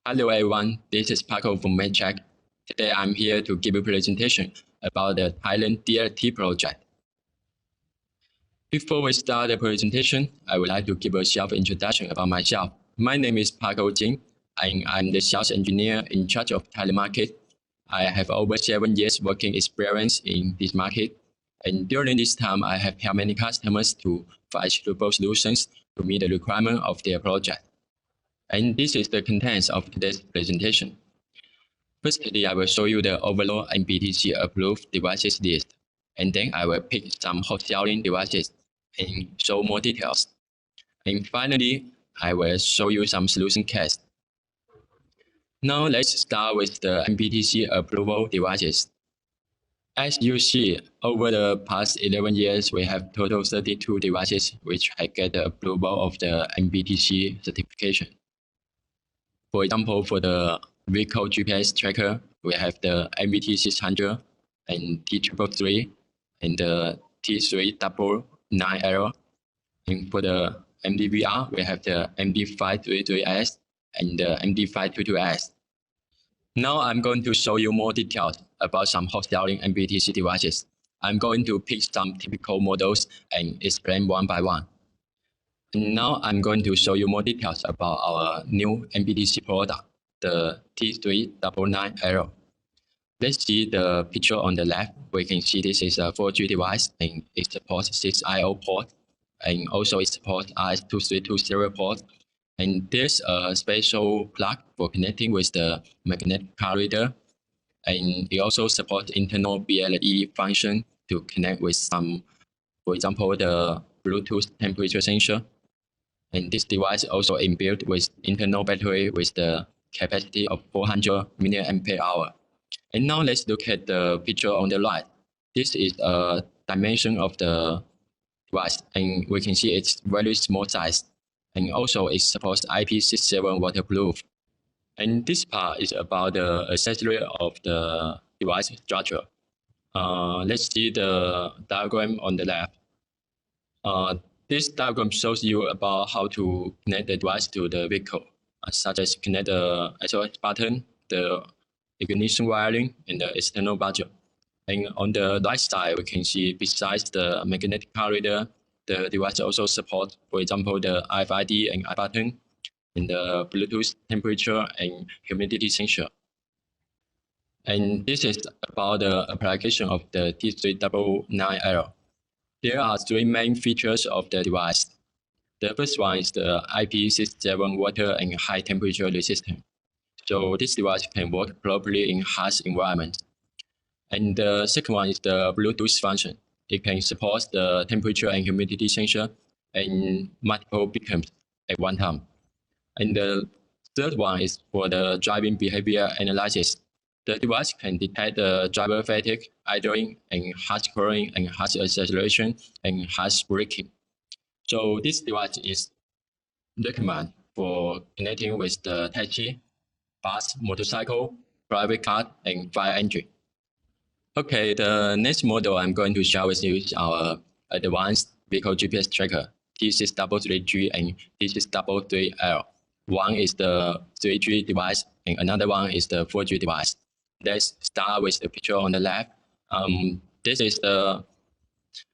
Hello everyone, this is Paco from Meitrack. Today I'm here to give a presentation about the Thailand DLT project. Before we start the presentation, I would like to give a short introduction about myself. My name is Paco Zeng, and I'm the sales engineer in charge of Thailand market. I have over 7 years working experience in this market, and during this time, I have helped many customers to find suitable solutions to meet the requirement of their project. And this is the contents of today's presentation. Firstly, I will show you the overall NBTC approved devices list, and then I will pick some hot selling devices and show more details. And finally, I will show you some solution case. Now let's start with the NBTC approval devices. As you see, over the past 11 years, we have total 32 devices which have get the approval of the NBTC certification. For example, for the vehicle GPS tracker, we have the NBT600 and T333 and the T399L. And for the MDVR, we have the MD533S and the MD522S. Now I'm going to show you more details about some hot selling NBTC devices. I'm going to pick some typical models and explain one by one. Now I'm going to show you more details about our new NBTC product, the T399L. Let's see the picture on the left. We can see this is a 4G device and it supports 6 I/O ports, and also it supports RS-232 serial port. And there's a special plug for connecting with the magnetic card reader, and it also supports internal BLE function to connect with some, for example, the Bluetooth temperature sensor. And this device also inbuilt with internal battery with the capacity of 400 mAh. And now let's look at the picture on the right. This is a dimension of the device, and we can see it's very small size. And also it supports IP67 waterproof. And this part is about the accessory of the device structure. Let's see the diagram on the left. This diagram shows you about how to connect the device to the vehicle, such as connect the SOS button, the ignition wiring, and the external budget. And on the right side, we can see besides the magnetic card reader, the device also supports, for example, the RFID and I button, and the Bluetooth temperature and humidity sensor. And this is about the application of the T399L. There are 3 main features of the device. The first one is the IP67 water and high temperature resistant. So this device can work properly in harsh environments. And the second one is the Bluetooth function. It can support the temperature and humidity sensor and multiple beacons at one time. And the third one is for the driving behavior analysis. The device can detect the driver fatigue, idling, and harsh cornering, and harsh acceleration, and harsh braking. So this device is recommended for connecting with the taxi, bus, motorcycle, private car, and fire engine. Okay, the next model I'm going to share with you is our advanced vehicle GPS tracker, T633G and T633L. One is the 3G device, and another one is the 4G device. Let's start with the picture on the left. This is the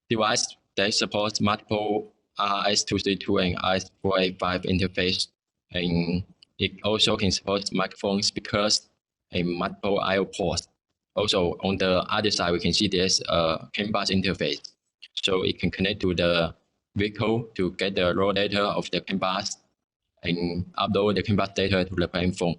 device that supports multiple RS-232 and RS-485 interface, and it also can support microphone speakers and multiple I/O ports. Also, on the other side, we can see there's a CAN bus interface, so it can connect to the vehicle to get the raw data of the CAN bus and upload the CAN bus data to the platform.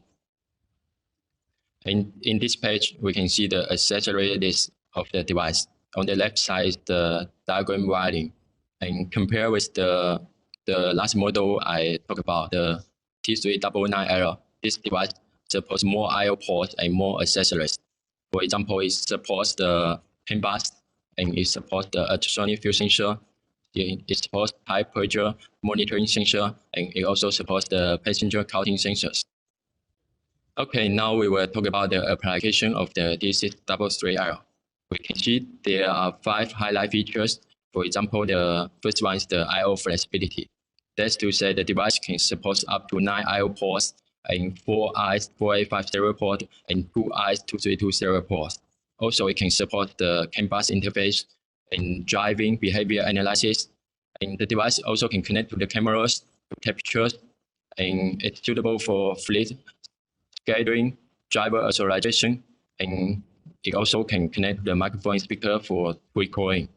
And in this page, we can see the accessory list of the device. On the left side is the diagram wiring. And compare with the last model I talked about, the T399L, this device supports more I/O ports and more accessories. For example, it supports the CAN bus, and it supports the ultrasonic fuel sensor. It supports high pressure monitoring sensor, and it also supports the passenger counting sensors. Okay, now we will talk about the application of the T633L. We can see there are 5 highlight features. For example, the first one is the I/O flexibility. That's to say the device can support up to 9 I/O ports and 4IS485 serial port and 2IS232 serial ports. Also, it can support the CAN bus interface and driving behavior analysis. And the device also can connect to the cameras, to temperatures, and it's suitable for fleet scheduling, driver authorization, and it also can connect to the microphone speaker for recording.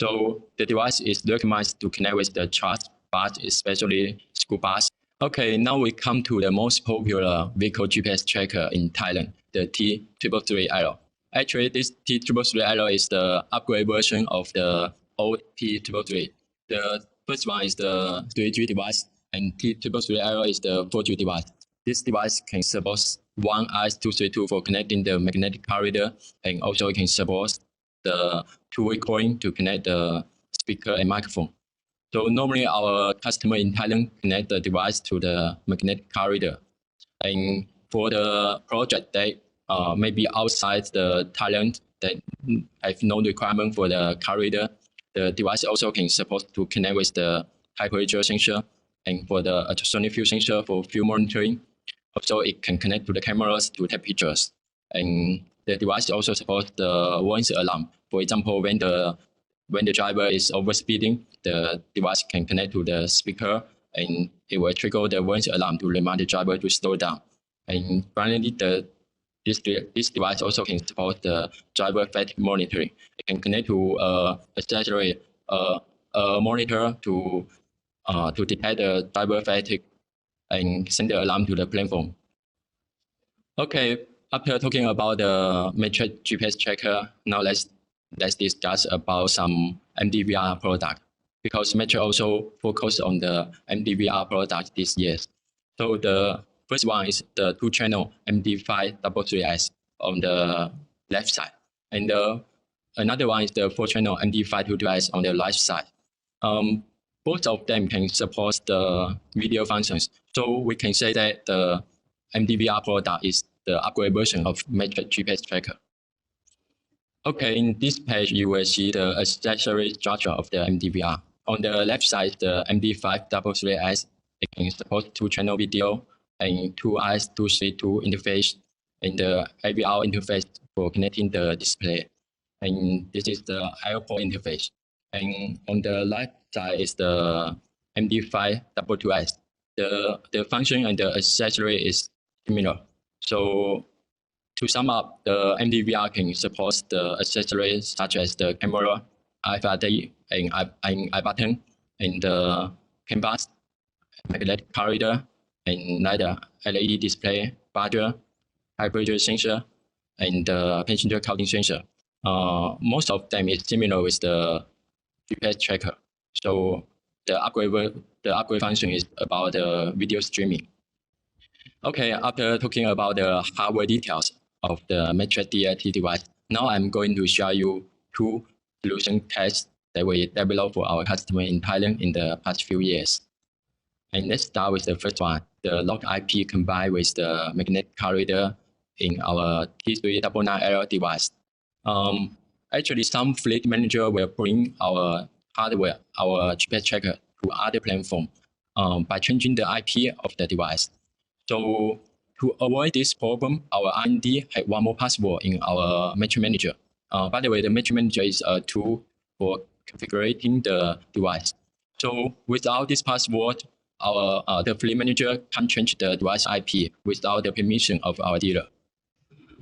So the device is recommended to connect with the truck bus, especially school bus. Okay, now we come to the most popular vehicle GPS tracker in Thailand, the T333L. Actually, this T333L is the upgrade version of the old T333. The first one is the 3G device, and T333L is the 4G device. This device can support 1IS232 for connecting the magnetic corridor, and also it can support the two-way calling to connect the speaker and microphone. So normally our customer in Thailand connect the device to the magnetic corridor. And for the project that maybe outside the Thailand that have no requirement for the corridor, the device also can support to connect with the temperature sensor and for the ultrasonic field sensor for field monitoring. Also, it can connect to the cameras to take pictures. And the device also supports the warning alarm. For example, when the driver is overspeeding, the device can connect to the speaker and it will trigger the warning alarm to remind the driver to slow down. And finally, this device also can support the driver fatigue monitoring. It can connect to accessory monitor to detect the driver fatigue and send the alarm to the platform. Okay, after talking about the Meitrack GPS tracker, now let's discuss about some MDVR product, because Meitrack also focused on the MDVR product this year. So the first one is the two-channel MD533S on the left side, and another one is the four-channel MD522S on the right side. Both of them can support the video functions. So we can say that the MDVR product is the upgrade version of Meitrack GPS tracker. Okay, in this page, you will see the accessory structure of the MDVR. On the left side, the MD533S, it can support two-channel video and 2IS232 interface, and the AVR interface for connecting the display. And this is the airport interface. And on the left side is the MD522S. The function and the accessory is similar. So to sum up, the MDVR can support the accessories such as the camera, IFRD, and I button, and the CAN bus, magnetic corridor, and LiDAR, LED display, buzzer, temperature sensor, and the passenger counting sensor. Most of them is similar with the GPS tracker. So the upgrade function is about the video streaming. Okay, after talking about the hardware details of the Meitrack DLT device, now I'm going to show you two solution tests that we developed for our customer in Thailand in the past few years. And let's start with the first one, the log IP combined with the magnetic corridor in our T399L device. Actually, some fleet manager will bring our hardware, our GPS tracker to other platform by changing the IP of the device. So to avoid this problem, our R&D had one more password in our Meitrack Manager. By the way, the Meitrack Manager is a tool for configuring the device. So without this password, the fleet manager can't change the device IP without the permission of our dealer.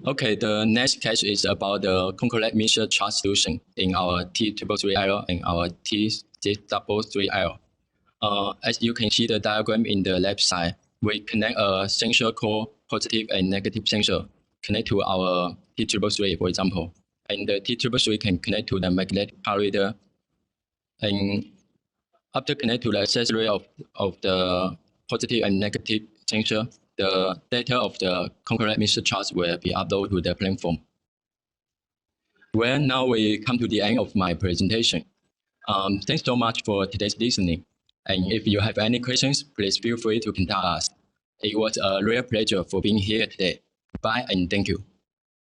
Okay, the next case is about the concurrent mixer charge solution in our T333L and our T633L. As you can see the diagram in the left side, we connect a sensor called positive and negative sensor, connect to our T333, for example. And the T333 can connect to the magnetic corridor. And after connect to the accessory of the positive and negative sensor, the data of the concurrent mixer charge will be uploaded to the platform. Well, now we come to the end of my presentation. Thanks so much for today's listening. And if you have any questions, please feel free to contact us. It was a real pleasure for being here today. Bye and thank you.